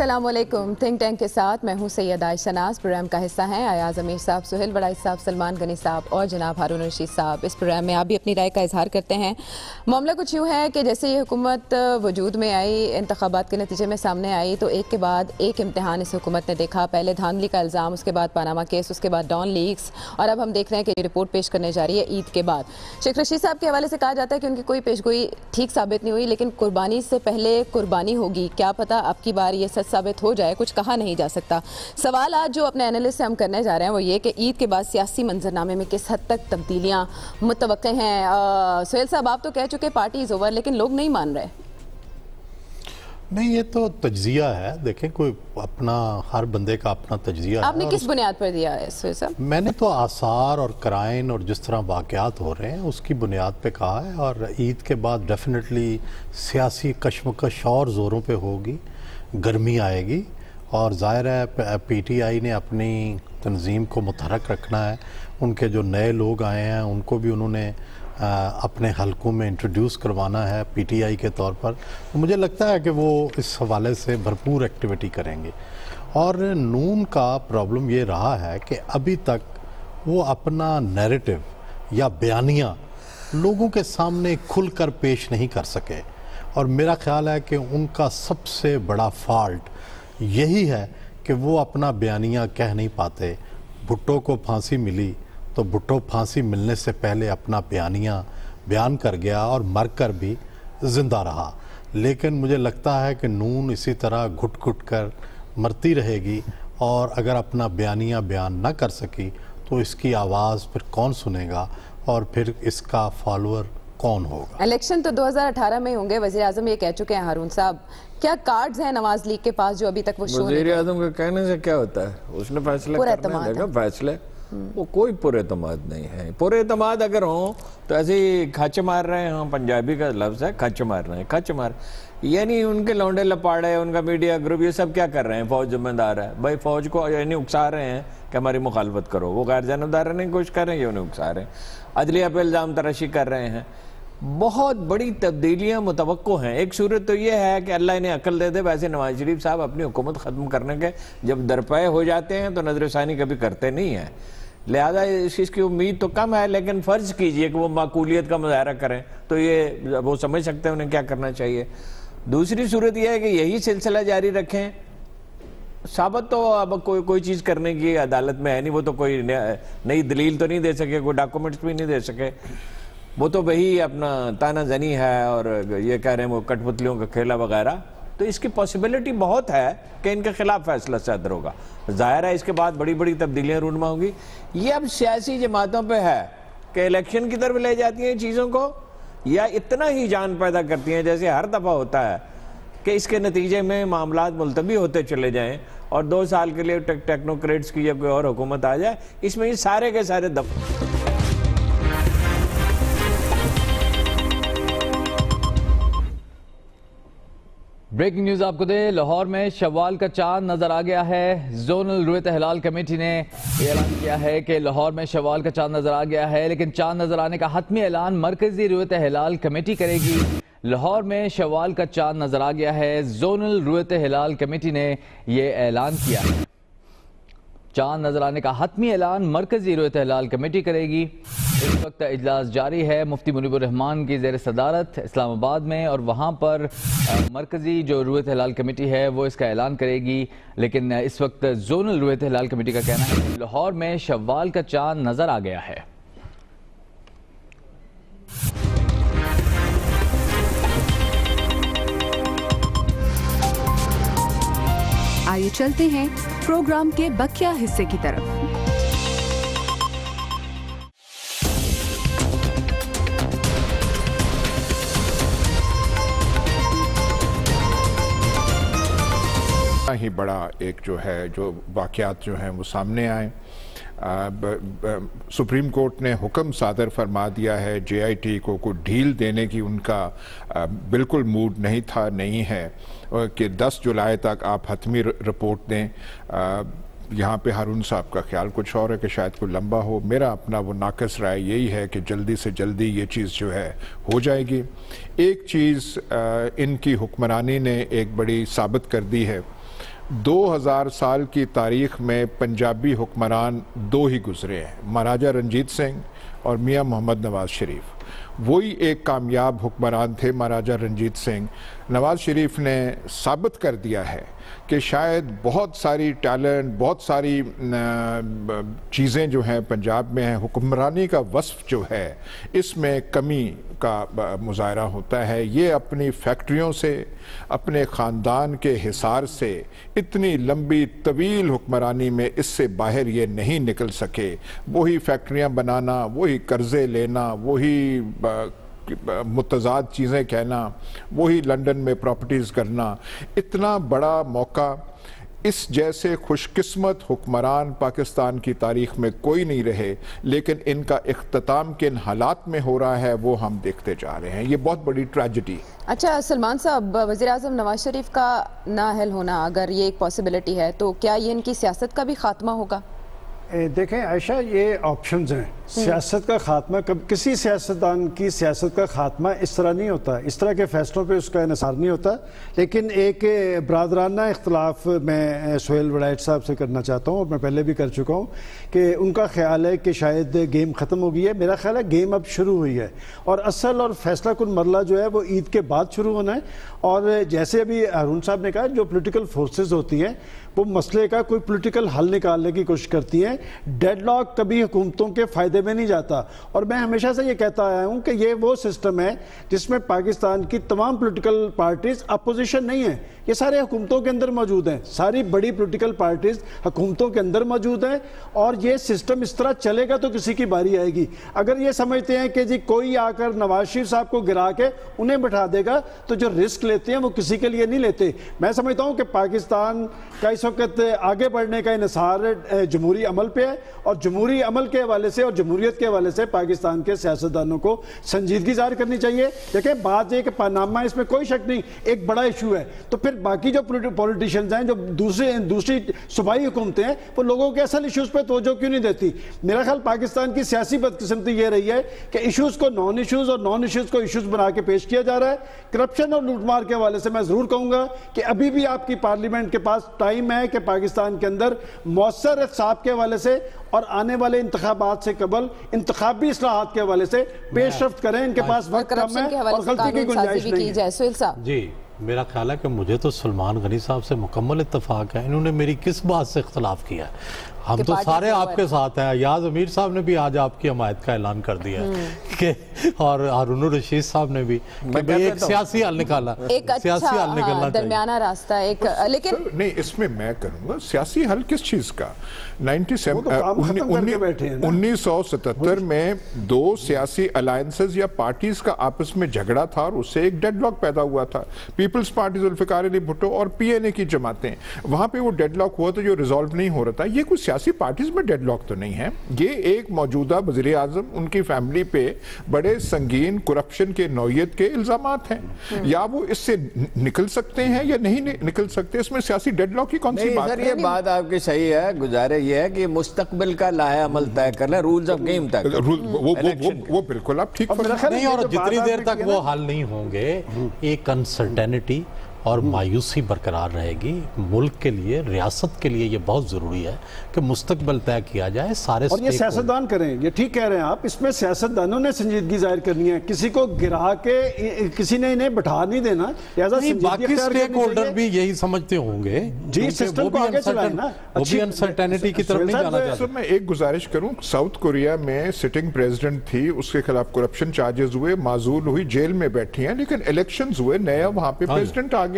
السلام علیکم. Think tank کے ساتھ میں ہوں سید عائشہ ناز. پروگرام کا حصہ ہیں ایاز امیر صاحب, سہیل وڑائی صاحب, سلمان غنی صاحب اور جناب ہارون رشید صاحب. اس پروگرام میں آپ بھی اپنی رائے کا اظہار کرتے ہیں. معاملہ کچھ یوں ہے کہ جیسے یہ حکومت وجود میں آئی, انتخابات کے نتیجے میں سامنے آئی, تو ایک کے بعد ایک امتحان اس حکومت نے دیکھا. پہلے دھاندلی کا الزام, اس کے بعد پاناما کیس, اس کے بعد ڈان لیکس, اور اب ہم دیکھ رہے ہیں کہ یہ رپورٹ پیش کرنے جا رہی ہے عید کے بعد. شیخ رشید صاحب کے حوالے سے کہا جاتا ہے کہ ان کی کوئی پیشگوئی ٹھیک ثابت نہیں ہوئی, لیکن قربانی سے پہلے قربانی ہوگی. کیا پتہ اب کی بار یہ سچ ثابت ہو جائے, کچھ کہا نہیں جا سکتا. سوال آج جو اپنے اینالسٹ سے ہم کرنے جا رہے ہیں وہ یہ کہ عید کے بعد سیاسی منظرنامے میں کس حد تک تبدیلیاں متوقع ہیں. سہیل صاحب, آپ تو کہہ چکے پارٹی از اوور, لیکن لوگ نہیں مان رہے. نہیں, یہ تو تجزیہ ہے. دیکھیں, کوئی اپنا, ہر بندے کا اپنا تجزیہ ہے. آپ نے کس بنیاد پر دیا ہے سہیل صاحب؟ میں نے تو آثار اور کرائن اور جس طرح واقعات ہو رہے ہیں اس کی بنیاد پہ کہا ہے. اور عید کے بعد ڈیفینیٹلی سیاسی کشمکش اور زوروں پہ ہوگی, گرمی آئے گی. اور ظاہر ہے پی ٹی آئی نے اپنی تنظیم کو متحرک رکھنا ہے. ان کے جو نئے لوگ آئے ہیں ان کو بھی انہوں نے اپنے حلقوں میں انٹروڈیوس کروانا ہے پی ٹی آئی کے طور پر. مجھے لگتا ہے کہ وہ اس حوالے سے بھرپور ایکٹیویٹی کریں گے. اور نون کا پرابلم یہ رہا ہے کہ ابھی تک وہ اپنا نیریٹو یا بیانیہ لوگوں کے سامنے کھل کر پیش نہیں کر سکے. اور میرا خیال ہے کہ ان کا سب سے بڑا فالٹ یہی ہے کہ وہ اپنا بیانیہ کہہ نہیں پاتے. بھٹو کو پھانسی ملی تو بھٹو پھانسی ملنے سے پہلے اپنا بیانیہ بیان کر گیا اور مر کر بھی زندہ رہا. لیکن مجھے لگتا ہے کہ نون اسی طرح گھٹ گھٹ کر مرتی رہے گی, اور اگر اپنا بیانیہ بیان نہ کر سکی تو اس کی آواز پھر کون سنے گا اور پھر اس کا فالوور کون ہوگا. الیکشن تو 2018 میں ہوں گے. وزیر اعظم یہ کہہ چکے ہیں ہارون صاحب. کیا کارڈز ہیں نواز لیگ کے پاس جو ابھی تک وہ شو وزیر اعظم کے کہنے سے کیا ہوتا ہے؟ اس نے فیصلہ کرنا ہے. فیصلے وہ کوئی پر اعتماد نہیں ہے. پر اعتماد اگر ہوں تو ایسے ہی کھچ مار رہے ہیں. پنجابی کا لفظ ہے کھچ مار رہے ہیں, کھچ مار, یعنی ان کے لونڈے لپاڑے, ان کا میڈیا گروپ, یہ سب کیا کر رہے ہیں؟ فوج ذمہ دار ہے بھائی. فوج کو یعنی اکسا رہے ہیں کہ ہماری مخالفت کرو. وہ غیر جانبدار رہنے کی کوشش کر رہے ہیں, یہ انہیں اکسا رہے ہیں. عدلیہ پہ الزام تراشی کر رہے ہیں. بہت بڑی تبدیلیاں متوقع ہیں. ایک صورت تو یہ ہے کہ اللہ انہیں عقل دے دے. ویسے نواز شریف صاحب اپنی حکومت ختم کرنے کے جب درپے ہو جاتے ہیں تو نظر ثانی کبھی کرتے نہیں ہیں, لہذا اس چیز کی امید تو کم ہے. لیکن فرض کیجئے کہ وہ معقولیت کا مظاہرہ کریں تو یہ وہ سمجھ سکتے ہیں انہیں کیا کرنا چاہیے. دوسری صورت یہ ہے کہ یہی سلسلہ جاری رکھیں. ثابت تو اب کوئی چیز کرنے کی عدالت میں ہے نہیں. وہ تو کوئی نئی دلیل تو نہیں دے سکے, کوئی ڈاکومنٹس بھی نہیں دے سکے. وہ تو وہی اپنا تانا زنی ہے اور یہ کہہ رہے ہیں وہ کٹ پتلیوں کا کھیلا وغیرہ. تو اس کی پاسبلٹی بہت ہے کہ ان کے خلاف فیصلہ صادر ہوگا. ظاہر ہے اس کے بعد بڑی بڑی تبدیلیاں رونما ہوں گی. یہ اب سیاسی جماعتوں پہ ہے کہ الیکشن کی طرف لے جاتی ہیں چیزوں کو, یا اتنا ہی جان پیدا کرتی ہیں جیسے ہر دفعہ ہوتا ہے کہ اس کے نتیجے میں معاملات ملتوی ہوتے چلے جائیں اور 2 سال کے لیے ٹیکنوکریٹس کی یا کوئی اور حکومت آ جائے. اس میں یہ سارے کے سارے بریکنگ نیوز آپ کو دے. لاہور میں شوال کا چاند نظر آ گیا ہے. زونل رویت ہلال کمیٹی نے اعلان کیا ہے کہ لاہور میں شوال کا چاند نظر آ گیا ہے, لیکن چاند نظر آنے کا حتمی اعلان مرکزی رویت ہلال کمیٹی کرے گی. لاہور میں شوال کا چاند نظر آ گیا ہے. زونل رویت ہلال کمیٹی نے یہ اعلان کیا ہے. چاند نظر آنے کا حتمی اعلان مرکزی رویت ہلال کمیٹی کرے گی. اس وقت اجلاس جاری ہے مفتی منیب الرحمان کی زیر صدارت اسلام آباد میں, اور وہاں پر مرکزی جو رویت ہلال کمیٹی ہے وہ اس کا اعلان کرے گی. لیکن اس وقت زونل رویت ہلال کمیٹی کا کہنا ہے کہ لاہور میں شوال کا چاند نظر آ گیا ہے. آئیے چلتے ہیں پروگرام کے بقیہ حصے کی طرف. ہی بڑا ایک جو ہے جو واقعات جو ہیں وہ سامنے آئیں. سپریم کورٹ نے حکم صادر فرما دیا ہے جے آئی ٹی کو ڈھیل دینے کی ان کا بالکل موڈ نہیں تھا, نہیں ہے, کہ 10 جولائی تک آپ حتمی رپورٹ دیں. یہاں پہ ہارون صاحب کا خیال کچھ اور ہے کہ شاید کوئی لمبا ہو. میرا اپنا وہ ناقص رائے یہی ہے کہ جلدی سے جلدی یہ چیز جو ہے ہو جائے گی. ایک چیز ان کی حکمرانی نے ایک بڑی ثابت کر دی ہے 2000 سال کی تاریخ میں پنجابی حکمران 2 ہی گزرے ہیں، مہاراجہ رنجیت سنگھ اور میاں محمد نواز شریف۔ وہی ایک کامیاب حکمران تھے مہاراجہ رنجیت سنگھ۔ نواز شریف نے ثابت کر دیا ہے کہ شاید بہت ساری ٹیلنٹ، بہت ساری چیزیں جو ہیں پنجاب میں ہیں، حکمرانی کا وصف جو ہے اس میں کمی کا مظاہرہ ہوتا ہے۔ یہ اپنی فیکٹریوں سے، اپنے خاندان کے حصار سے اتنی لمبی طویل حکمرانی میں اس سے باہر یہ نہیں نکل سکے۔ وہی فیکٹریاں بنانا، وہی قرضے لینا، وہی متضاد چیزیں کہنا، وہی لنڈن میں پراپرٹیز کرنا۔ اتنا بڑا موقع اس جیسے خوش قسمت حکمران پاکستان کی تاریخ میں کوئی نہیں رہے، لیکن ان کا اختتام کن حالات میں ہو رہا ہے وہ ہم دیکھتے جا رہے ہیں۔ یہ بہت بڑی ٹریجڈی۔ اچھا سلمان صاحب، وزیراعظم نواز شریف کا نااہل ہونا اگر یہ ایک پاسبلٹی ہے تو کیا یہ ان کی سیاست کا بھی خاتمہ ہوگا؟ دیکھیں عائشہ، یہ آپشنز ہیں۔ سیاست کا خاتمہ کسی سیاستدان کی سیاست کا خاتمہ اس طرح نہیں ہوتا، اس طرح کے فیصلوں پہ اس کا انحصار نہیں ہوتا۔ لیکن ایک برادرانہ اختلاف میں سہیل وڑائچ صاحب سے کرنا چاہتا ہوں، اور میں پہلے بھی کر چکا ہوں کہ ان کا خیال ہے کہ شاید گیم ختم ہو گئی ہے۔ میرا خیال ہے گیم اب شروع ہوئی ہے، اور اصل اور فیصلہ کن مرحلہ جو ہے وہ عید کے بعد شروع ہونا ہے۔ اور جیسے ابھی ہارون صاحب نے کہا، جو پولیٹیکل فورسز ہوتی ہیں وہ مسئلے کا کوئی پولیٹیکل حل نکالنے کی کوشش کرتی ہیں۔ ڈیڈ لاک کبھی حکومتوں کے فائدے میں نہیں جاتا، اور میں ہمیشہ سے یہ کہتا آیا ہوں کہ یہ وہ سسٹم ہے جس میں پاکستان کی تمام پولیٹیکل پارٹیز اپوزیشن نہیں ہیں، یہ سارے حکومتوں کے اندر موجود ہیں، ساری بڑی پولیٹیکل پارٹیز حکومتوں کے اندر موجود ہیں، اور یہ سسٹم اس طرح چلے گا تو کسی کی باری آئے گی۔ اگر یہ سمجھتے ہیں کہ جی کوئی آ کر نواز شریف صاحب کو گرا کے انہیں بٹھا دے گا، تو جو رسک لیتے ہیں وہ کسی کے لیے نہیں لیتے۔ میں سمجھتا ہوں کہ پاکستان کا اس وقت آگے بڑھنے کا انحصار جمہوری عمل پہ ہے، اور جمہوری عمل کے حوالے سے اور جمہوریت کے حوالے سے پاکستان کے سیاستدانوں کو سنجیدگی ظاہر کرنی چاہیے۔ دیکھیں بات یہ کہ پاناما، اس میں کوئی شک نہیں ایک بڑا ایشو ہے، تو پھر باقی جو پولیٹیشنز ہیں، جو دوسری صوبائی حکومتیں ہیں، وہ لوگوں کے اصل ایشوز پہ توجہ کیوں نہیں دیتی؟ میرا خیال پاکستان کی سیاسی بدقسمتی یہ رہی ہے کہ ایشوز کو نان ایشوز اور نان ایشوز کو ایشوز بنا کے پیش کیا جا رہا ہے۔ کرپشن اور لوٹ مار کے حوالے سے میں ضرور کہوں گا کہ ابھی بھی آپ کی پارلیمنٹ کے پاس ٹائم ہے کہ پاکستان کے اندر مؤثر احتساب کے حوالے سے اور آنے والے انتخابات سے قبل انتخابی اصلاحات کے حوالے سے پیش رفت کریں۔ ان کے پاس وقت کم ہے اور غلطی کی گنجائش نہیں ہے۔ جی میرا خیال ہے کہ مجھے تو سلمان غنی صاحب سے مکمل اتفاق ہے۔ انہوں نے میری کس بات سے اختلاف کیا ہے؟ ہم تو سارے آپ کے ساتھ ہیں۔ ایاز امیر صاحب نے بھی آج آپ کی حمایت کا اعلان کر دیا ہے، اور ہارون الرشید صاحب نے بھی، کہ ایک سیاسی حل نکالا، سیاسی حل نکلنا درمیانہ راستہ ایک۔ لیکن نہیں، اس میں میں کروں گا سیاسی حل کس چیز کا؟ 1977 میں 2 سیاسی الائنسز یا پارٹیز کا آپس میں جھگڑا تھا، اور اس سے ایک ڈیڈ لاک پیدا ہوا تھا۔ پیپلز پارٹی ذوالفقار علی بھٹو اور پی این اے کی جماعتیں، وہاں پہ وہ ڈیڈ لاک ہوا تو جو ریزالو نہیں ہو رہا تھا۔ یہ کوئی سیاسی پارٹیز میں ڈیڈ لاک تو نہیں ہے، یہ ایک موجودہ وزیر اعظم، ان کی فیملی پہ بڑے سنگین کرپشن کے نوعیت کے الزامات ہیں۔ یا وہ اس سے نکل سکتے ہیں یا نہیں نکل سکتے، اس میں سیاسی ڈیڈ لاک کی کون سی بات ہے؟ یہ بات آپ کی صحیح ہے، گزارے یہ ہے کہ مستقبل کا لاہے عمل طے کر لیں، رولز آف گیم طے کر لیں۔ وہ بالکل آپ ٹھیک نہیں، اور جتنی دیر تک وہ حل نہیں ہوں گے ایک انسرٹینٹی اور مایوسی برقرار رہے گی۔ ملک کے لیے، ریاست کے لیے یہ بہت ضروری ہے کہ مستقبل طے کیا جائے سارے، اور یہ سیاستدان کریں۔ یہ ٹھیک کہہ رہے ہیں آپ، اس میں سیاستدانوں نے سنجیدگی ظاہر کرنی ہے، کسی کو گرا کے کسی نے انہیں بٹھا نہیں دینا۔ باقی سٹیک ہولڈر بھی یہی سمجھتے ہوں گے، جی سسٹم کو آگے چلائیں نا، وہ بھی انسرٹینٹی کی طرف نہیں جانا چاہتے۔ میں ایک گزارش کروں، ساؤتھ کوریا میں سٹنگ پریزیڈنٹ تھی، اس کے خلاف کرپشن چارجز ہوئے، معزول ہوئی، جیل میں بیٹھی ہیں، لیکن الیکشنز ہوئے، نیا وہاں پہ پریزیڈنٹ آ گئے،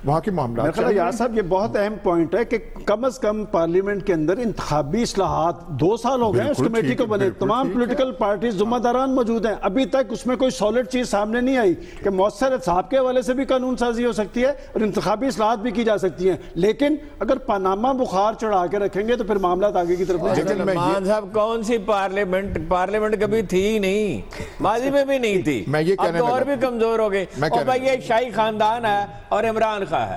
وہاں کی معاملات۔ یار صاحب یہ بہت اہم پوائنٹ ہے کہ کم از کم پارلیمنٹ کے اندر انتخابی اصلاحات 2 سال ہو گئے ہیں اس کمیٹی کو بنے، تمام پولیٹیکل پارٹیز ذمہ داران موجود ہیں، ابھی تک اس میں کوئی سالڈ چیز سامنے نہیں آئی کہ مؤثر احتساب کے حوالے سے بھی قانون سازی ہو سکتی ہے اور انتخابی اصلاحات بھی کی جا سکتی ہیں۔ لیکن اگر پاناما بخار چڑھا کے رکھیں گے تو پھر معاملات آگے کی طرف نہیں۔ سلمان صاحب کون سی پارلیمنٹ کبھی تھی ہی نہیں، ماضی میں بھی نہیں تھی، اب تو اور بھی کمزور ہو گئے۔ اور بھائی یہ شاہی خاندان ہے اور عمران خان ہے،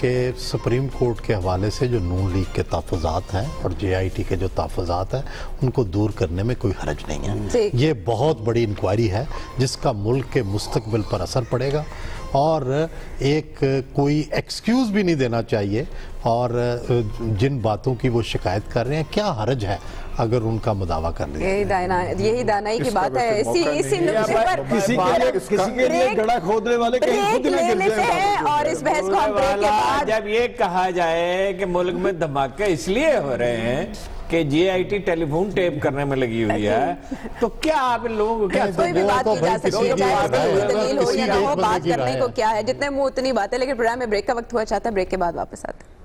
کہ سپریم کورٹ کے حوالے سے جو نون لیگ کے تحفظات ہیں اور JIT کے جو تحفظات ہیں ان کو دور کرنے میں کوئی حرج نہیں ہے. یہ بہت بڑی انکوائری ہے جس کا ملک کے مستقبل پر اثر پڑے گا اور ایک کوئی ایکسکیوز بھی نہیں دینا چاہیے. اور جن باتوں کی وہ شکایت کر رہے ہیں کیا حرج ہے اگر ان کا مداوع کر لیا. یہی دانائی کی بات ہے. اسی نقطے پر کسی کے لیے گڑھا کھودنے والے کہیں خود نہ گر جائیں. اور اس بحث کو ہم بریک کے بعد جب یہ کہا جائے کہ ملک میں دھماکے اس لیے ہو رہے ہیں کہ JIT ٹیلی فون ٹیپ کرنے میں لگی ہوئی ہے تو کیا آپ ان لوگوں کو کیا کوئی بھی بات کی جا سکتی ہے چاہے دلیل ہو یا نہ ہو, بات کرنے کو کیا ہے, جتنے منہ اتنی باتیں. لیکن پروگرام میں بریک کا وقت ہوا چاہتا ہے, بریک کے بعد واپس آتے ہیں.